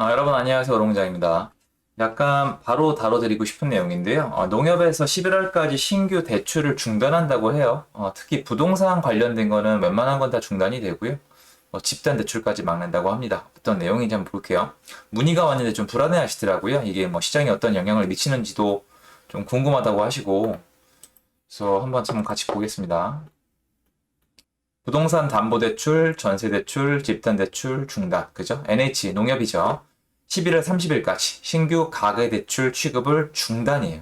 여러분 안녕하세요. 오롱장입니다. 약간 바로 다뤄드리고 싶은 내용인데요. 농협에서 11월까지 신규 대출을 중단한다고 해요. 특히 부동산 관련된 거는 웬만한 건 다 중단이 되고요. 집단 대출까지 막는다고 합니다. 어떤 내용인지 한번 볼게요. 문의가 왔는데 좀 불안해 하시더라고요. 이게 뭐 시장에 어떤 영향을 미치는지도 좀 궁금하다고 하시고, 그래서 한번 같이 보겠습니다. 부동산 담보대출, 전세대출, 집단대출 중단, 그죠? NH, 농협이죠. 11월 30일까지 신규 가계대출 취급을 중단이에요.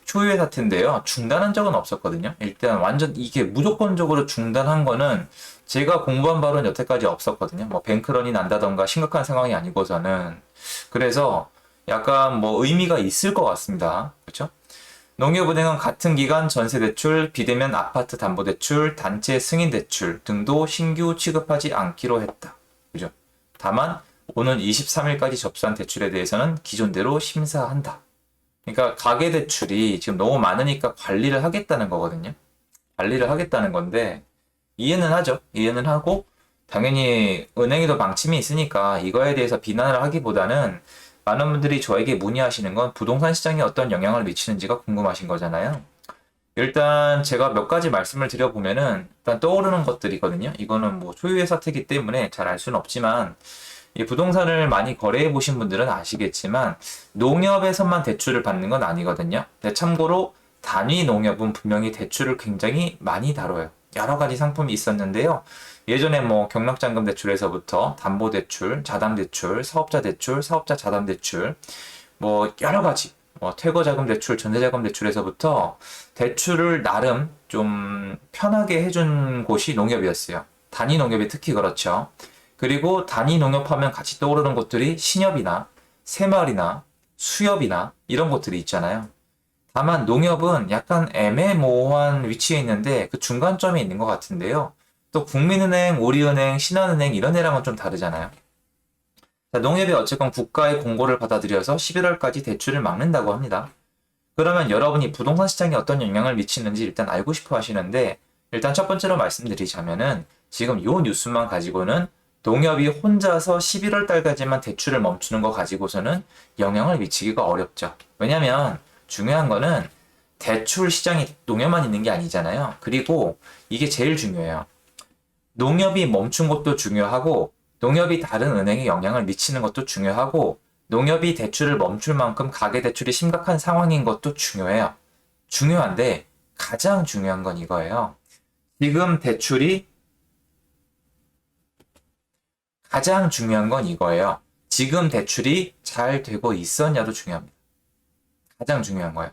초유의 사태인데요. 중단한 적은 없었거든요. 일단 완전 이게 무조건적으로 중단한 거는 제가 공부한 바로는 여태까지 없었거든요. 뭐 뱅크런이 난다던가 심각한 상황이 아니고서는. 그래서 약간 뭐 의미가 있을 것 같습니다. 그렇죠? 농협은행은 같은 기간 전세대출, 비대면 아파트 담보대출, 단체 승인대출 등도 신규 취급하지 않기로 했다. 그죠? 다만 오는 23일까지 접수한 대출에 대해서는 기존대로 심사한다. 그러니까 가계대출이 지금 너무 많으니까 관리를 하겠다는 거거든요. 관리를 하겠다는 건데 이해는 하죠. 이해는 하고 당연히 은행에도 방침이 있으니까 이거에 대해서 비난을 하기보다는 많은 분들이 저에게 문의하시는 건 부동산 시장에 어떤 영향을 미치는지가 궁금하신 거잖아요. 일단 제가 몇 가지 말씀을 드려보면은 일단 떠오르는 것들이거든요. 이거는 뭐 소유의 사태이기 때문에 잘 알 수는 없지만 이 부동산을 많이 거래해 보신 분들은 아시겠지만 농협에서만 대출을 받는 건 아니거든요. 근데 참고로 단위 농협은 분명히 대출을 굉장히 많이 다뤄요. 여러 가지 상품이 있었는데요. 예전에 뭐 경락잔금 대출에서부터 담보대출, 자담대출, 사업자 대출, 사업자 자담대출, 뭐 여러 가지, 뭐 퇴거자금 대출, 전세자금 대출에서부터 대출을 나름 좀 편하게 해준 곳이 농협이었어요. 단위 농협이 특히 그렇죠. 그리고 단위 농협하면 같이 떠오르는 곳들이 신협이나 새마을이나 수협이나 이런 곳들이 있잖아요. 다만 농협은 약간 애매모호한 위치에 있는데 그 중간점에 있는 것 같은데요. 또 국민은행, 우리은행, 신한은행 이런 애랑은 좀 다르잖아요. 자, 농협이 어쨌건 국가의 공고를 받아들여서 11월까지 대출을 막는다고 합니다. 그러면 여러분이 부동산 시장에 어떤 영향을 미치는지 일단 알고 싶어 하시는데 일단 첫 번째로 말씀드리자면은 지금 요 뉴스만 가지고는 농협이 혼자서 11월 달까지만 대출을 멈추는 거 가지고서는 영향을 미치기가 어렵죠. 왜냐면 중요한 거는 대출 시장이 농협만 있는 게 아니잖아요. 그리고 이게 제일 중요해요. 농협이 멈춘 것도 중요하고 농협이 다른 은행에 영향을 미치는 것도 중요하고 농협이 대출을 멈출 만큼 가계대출이 심각한 상황인 것도 중요해요. 중요한데 가장 중요한 건 이거예요. 지금 대출이 가장 중요한 건 이거예요. 지금 대출이 잘 되고 있었냐도 중요합니다. 가장 중요한 거예요.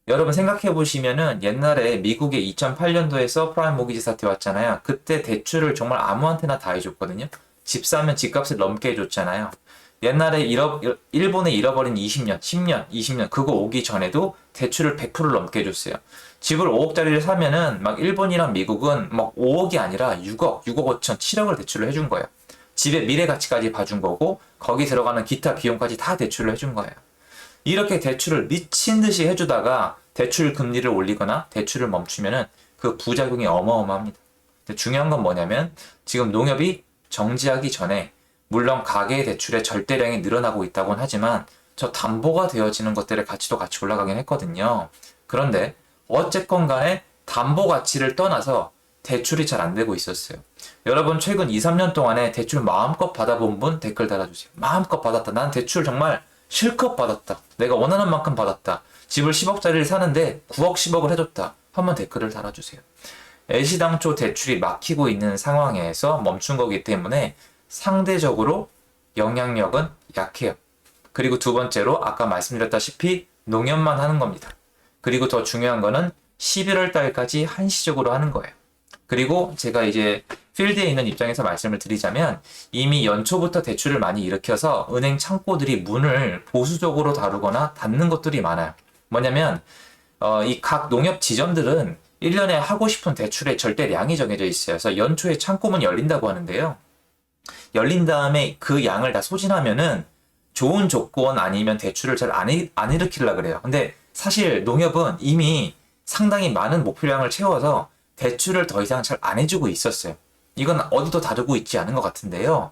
여러분 생각해 보시면은 옛날에 미국의 2008년도에 서프라임 모기지 사태 왔잖아요. 그때 대출을 정말 아무한테나 다 해줬거든요. 집 사면 집값을 넘게 해줬잖아요. 옛날에 일본에 잃어버린 20년, 10년, 20년 그거 오기 전에도 대출을 100%를 넘게 해줬어요. 집을 5억짜리를 사면은 막 일본이랑 미국은 막 5억이 아니라 6억, 6억 5천, 7억을 대출을 해준 거예요. 집의 미래 가치까지 봐준 거고 거기 들어가는 기타 비용까지 다 대출을 해준 거예요. 이렇게 대출을 미친 듯이 해주다가 대출 금리를 올리거나 대출을 멈추면은 그 부작용이 어마어마합니다. 근데 중요한 건 뭐냐면 지금 농협이 정지하기 전에 물론 가계 대출의 절대량이 늘어나고 있다고는 하지만 저 담보가 되어지는 것들의 가치도 같이 올라가긴 했거든요. 그런데 어쨌건 간에 담보 가치를 떠나서 대출이 잘 안 되고 있었어요. 여러분 최근 2, 3년 동안에 대출 마음껏 받아본 분 댓글 달아주세요. 마음껏 받았다. 난 대출 정말 실컷 받았다. 내가 원하는 만큼 받았다. 집을 10억짜리를 사는데 9억, 10억을 해줬다. 한번 댓글을 달아주세요. 애시당초 대출이 막히고 있는 상황에서 멈춘 거기 때문에 상대적으로 영향력은 약해요. 그리고 두 번째로 아까 말씀드렸다시피 농협만 하는 겁니다. 그리고 더 중요한 거는 11월 달까지 한시적으로 하는 거예요. 그리고 제가 이제 필드에 있는 입장에서 말씀을 드리자면 이미 연초부터 대출을 많이 일으켜서 은행 창고들이 문을 보수적으로 다루거나 닫는 것들이 많아요. 뭐냐면 이 각 농협 지점들은 1년에 하고 싶은 대출의 절대량이 정해져 있어요. 그래서 연초에 창고문이 열린다고 하는데요. 열린 다음에 그 양을 다 소진하면은 좋은 조건 아니면 대출을 잘 안 일으키려고 그래요. 근데 사실 농협은 이미 상당히 많은 목표량을 채워서 대출을 더 이상 잘 안 해주고 있었어요. 이건 어디도 다루고 있지 않은 것 같은데요.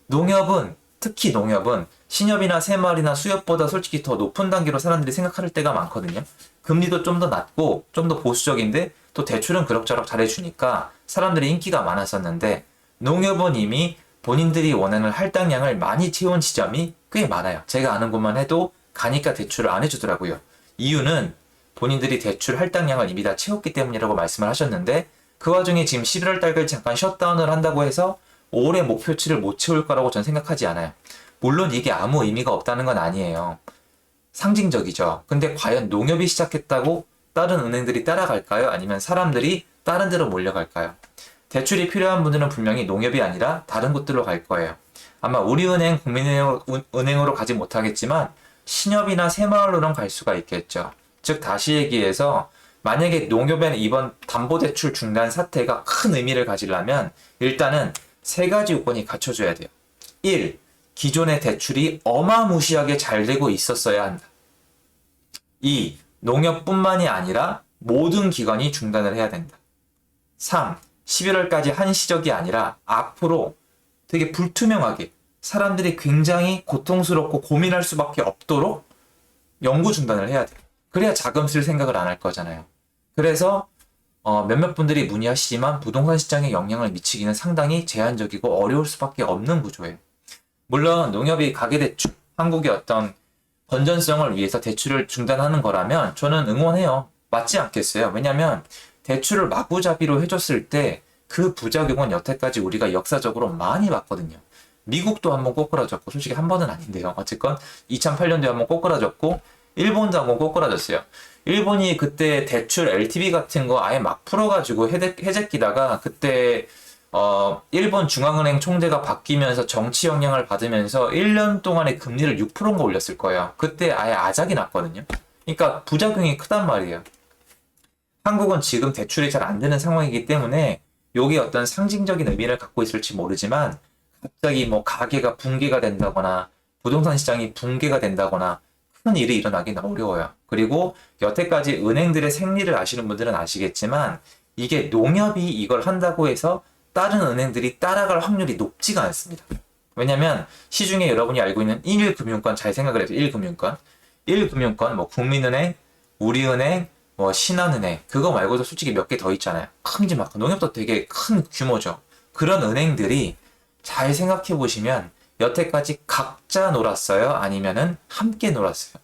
농협은 특히 농협은 신협이나 새마을이나 수협보다 솔직히 더 높은 단계로 사람들이 생각할 때가 많거든요. 금리도 좀 더 낮고 좀 더 보수적인데 또 대출은 그럭저럭 잘해주니까 사람들이 인기가 많았었는데, 농협은 이미 본인들이 원하는 할당량을 많이 채운 지점이 꽤 많아요. 제가 아는 곳만 해도 가니까 대출을 안 해주더라고요. 이유는 본인들이 대출 할당량을 이미 다 채웠기 때문이라고 말씀을 하셨는데, 그 와중에 지금 11월 달까지 잠깐 셧다운을 한다고 해서 올해 목표치를 못 채울 거라고 전 생각하지 않아요. 물론 이게 아무 의미가 없다는 건 아니에요. 상징적이죠. 근데 과연 농협이 시작했다고 다른 은행들이 따라갈까요? 아니면 사람들이 다른 데로 몰려갈까요? 대출이 필요한 분들은 분명히 농협이 아니라 다른 곳들로 갈 거예요. 아마 우리은행, 국민은행으로 가지 못하겠지만 신협이나 새마을로는 갈 수가 있겠죠. 즉 다시 얘기해서 만약에 농협의 이번 담보대출 중단 사태가 큰 의미를 가지려면 일단은 세 가지 요건이 갖춰져야 돼요. 1. 기존의 대출이 어마무시하게 잘 되고 있었어야 한다. 2. 농협뿐만이 아니라 모든 기관이 중단을 해야 된다. 3. 11월까지 한시적이 아니라 앞으로 되게 불투명하게 사람들이 굉장히 고통스럽고 고민할 수밖에 없도록 영구 중단을 해야 돼요. 그래야 자금 쓸 생각을 안 할 거잖아요. 그래서 몇몇 분들이 문의하시지만 부동산 시장에 영향을 미치기는 상당히 제한적이고 어려울 수밖에 없는 구조예요. 물론 농협이 가계대출, 한국의 어떤 건전성을 위해서 대출을 중단하는 거라면 저는 응원해요. 맞지 않겠어요? 왜냐하면 대출을 마구잡이로 해줬을 때 그 부작용은 여태까지 우리가 역사적으로 많이 봤거든요. 미국도 한번 꼬꾸라졌고, 솔직히 한 번은 아닌데요. 어쨌건 2008년도에 한번 꼬꾸라졌고, 일본도 한번 꼬꾸라졌어요. 일본이 그때 대출 LTV 같은 거 아예 막 풀어가지고 해제끼다가 그때 일본 중앙은행 총재가 바뀌면서 정치 영향을 받으면서 1년 동안의 금리를 6%인가 올렸을 거예요. 그때 아예 아작이 났거든요. 그러니까 부작용이 크단 말이에요. 한국은 지금 대출이 잘 안 되는 상황이기 때문에 이게 어떤 상징적인 의미를 갖고 있을지 모르지만 갑자기 뭐 가계가 붕괴가 된다거나 부동산 시장이 붕괴가 된다거나 큰 일이 일어나기는 어려워요. 그리고 여태까지 은행들의 생리를 아시는 분들은 아시겠지만 이게 농협이 이걸 한다고 해서 다른 은행들이 따라갈 확률이 높지가 않습니다. 왜냐면 시중에 여러분이 알고 있는 1금융권 잘 생각을 해서 1금융권, 1금융권 뭐 국민은행, 우리은행, 뭐 신한은행 그거 말고도 솔직히 몇 개 더 있잖아요. 큰지막 농협도 되게 큰 규모죠. 그런 은행들이 잘 생각해 보시면 여태까지 각자 놀았어요? 아니면은 함께 놀았어요?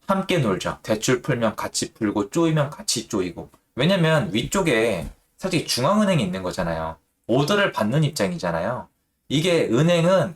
함께 놀죠. 대출 풀면 같이 풀고 쪼이면 같이 쪼이고. 왜냐면 위쪽에 솔직히 중앙은행이 있는 거잖아요. 오더를 받는 입장이잖아요. 이게 은행은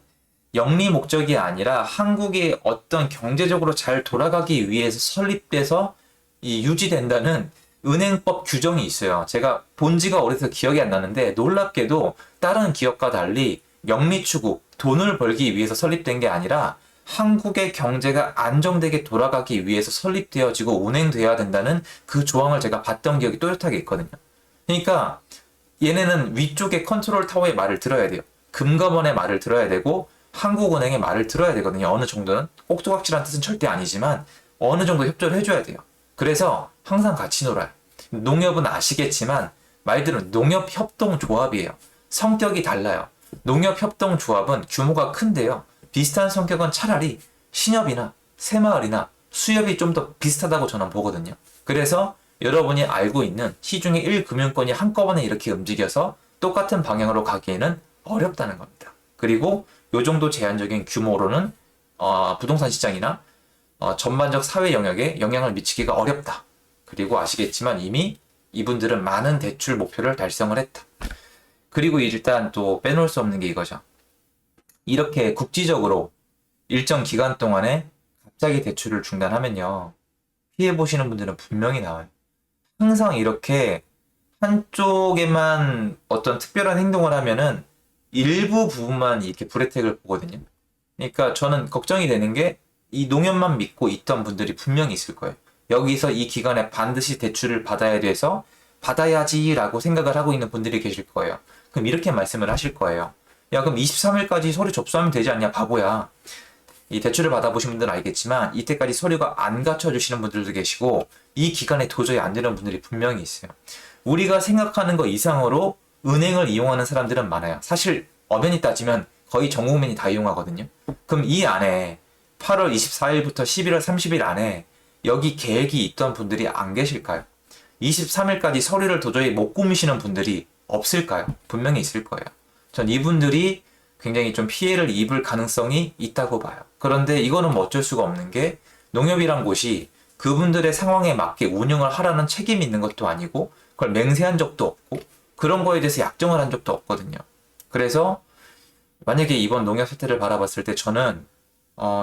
영리 목적이 아니라 한국이 어떤 경제적으로 잘 돌아가기 위해서 설립돼서 유지된다는 은행법 규정이 있어요. 제가 본 지가 오래돼서 기억이 안 나는데 놀랍게도 다른 기업과 달리 영리 추구, 돈을 벌기 위해서 설립된 게 아니라 한국의 경제가 안정되게 돌아가기 위해서 설립되어지고 운행되어야 된다는 그 조항을 제가 봤던 기억이 또렷하게 있거든요. 그러니까 얘네는 위쪽에 컨트롤 타워의 말을 들어야 돼요. 금감원의 말을 들어야 되고 한국은행의 말을 들어야 되거든요. 어느 정도는. 꼭두각시란 뜻은 절대 아니지만 어느 정도 협조를 해줘야 돼요. 그래서 항상 같이 놀아요. 농협은 아시겠지만 말들은 농협협동조합이에요. 성격이 달라요. 농협협동조합은 규모가 큰데요. 비슷한 성격은 차라리 신협이나 새마을이나 수협이 좀 더 비슷하다고 저는 보거든요. 그래서 여러분이 알고 있는 시중의 1금융권이 한꺼번에 이렇게 움직여서 똑같은 방향으로 가기에는 어렵다는 겁니다. 그리고 요 정도 제한적인 규모로는 부동산 시장이나 전반적 사회 영역에 영향을 미치기가 어렵다. 그리고 아시겠지만 이미 이분들은 많은 대출 목표를 달성을 했다. 그리고 일단 또 빼놓을 수 없는 게 이거죠. 이렇게 국지적으로 일정 기간 동안에 갑자기 대출을 중단하면요. 피해 보시는 분들은 분명히 나와요. 항상 이렇게 한쪽에만 어떤 특별한 행동을 하면은 일부 부분만 이렇게 불혜택을 보거든요. 그러니까 저는 걱정이 되는 게 이 농협만 믿고 있던 분들이 분명히 있을 거예요. 여기서 이 기간에 반드시 대출을 받아야 돼서 받아야지라고 생각을 하고 있는 분들이 계실 거예요. 그럼 이렇게 말씀을 하실 거예요. 야, 그럼 23일까지 서류 접수하면 되지 않냐, 바보야. 이 대출을 받아보신 분들은 알겠지만 이때까지 서류가 안 갖춰주시는 분들도 계시고 이 기간에 도저히 안 되는 분들이 분명히 있어요. 우리가 생각하는 것 이상으로 은행을 이용하는 사람들은 많아요. 사실 엄연히 따지면 거의 전 국민이 다 이용하거든요. 그럼 이 안에 8월 24일부터 11월 30일 안에 여기 계획이 있던 분들이 안 계실까요? 23일까지 서류를 도저히 못 꾸미시는 분들이 없을까요? 분명히 있을 거예요. 전 이분들이 굉장히 좀 피해를 입을 가능성이 있다고 봐요. 그런데 이거는 뭐 어쩔 수가 없는 게 농협이란 곳이 그분들의 상황에 맞게 운영을 하라는 책임이 있는 것도 아니고 그걸 맹세한 적도 없고 그런 거에 대해서 약정을 한 적도 없거든요. 그래서 만약에 이번 농협 사태를 바라봤을 때 저는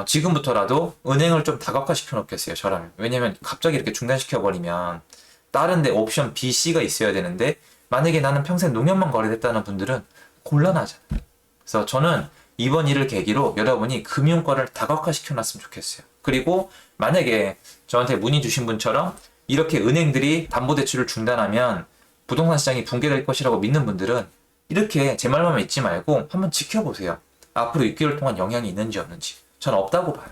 지금부터라도 은행을 좀 다각화시켜 놓겠어요, 저라면. 왜냐면 갑자기 이렇게 중단시켜버리면 다른 데 옵션 B, C가 있어야 되는데 만약에 나는 평생 농협만 거래됐다는 분들은 곤란하잖아요. 그래서 저는 이번 일을 계기로 여러분이 금융권을 다각화시켜 놨으면 좋겠어요. 그리고 만약에 저한테 문의 주신 분처럼 이렇게 은행들이 담보대출을 중단하면 부동산 시장이 붕괴될 것이라고 믿는 분들은 이렇게 제 말만 믿지 말고 한번 지켜보세요. 앞으로 6개월 동안 영향이 있는지 없는지. 전 없다고 봐요.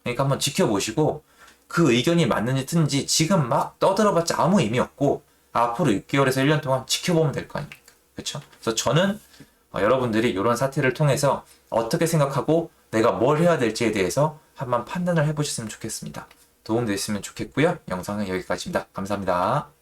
그러니까 한번 지켜보시고 그 의견이 맞는지 틀린지 지금 막 떠들어봤자 아무 의미 없고 앞으로 6개월에서 1년 동안 지켜보면 될 거 아닙니까? 그렇죠? 그래서 저는 여러분들이 이런 사태를 통해서 어떻게 생각하고 내가 뭘 해야 될지에 대해서 한번 판단을 해보셨으면 좋겠습니다. 도움됐으면 좋겠고요. 영상은 여기까지입니다. 감사합니다.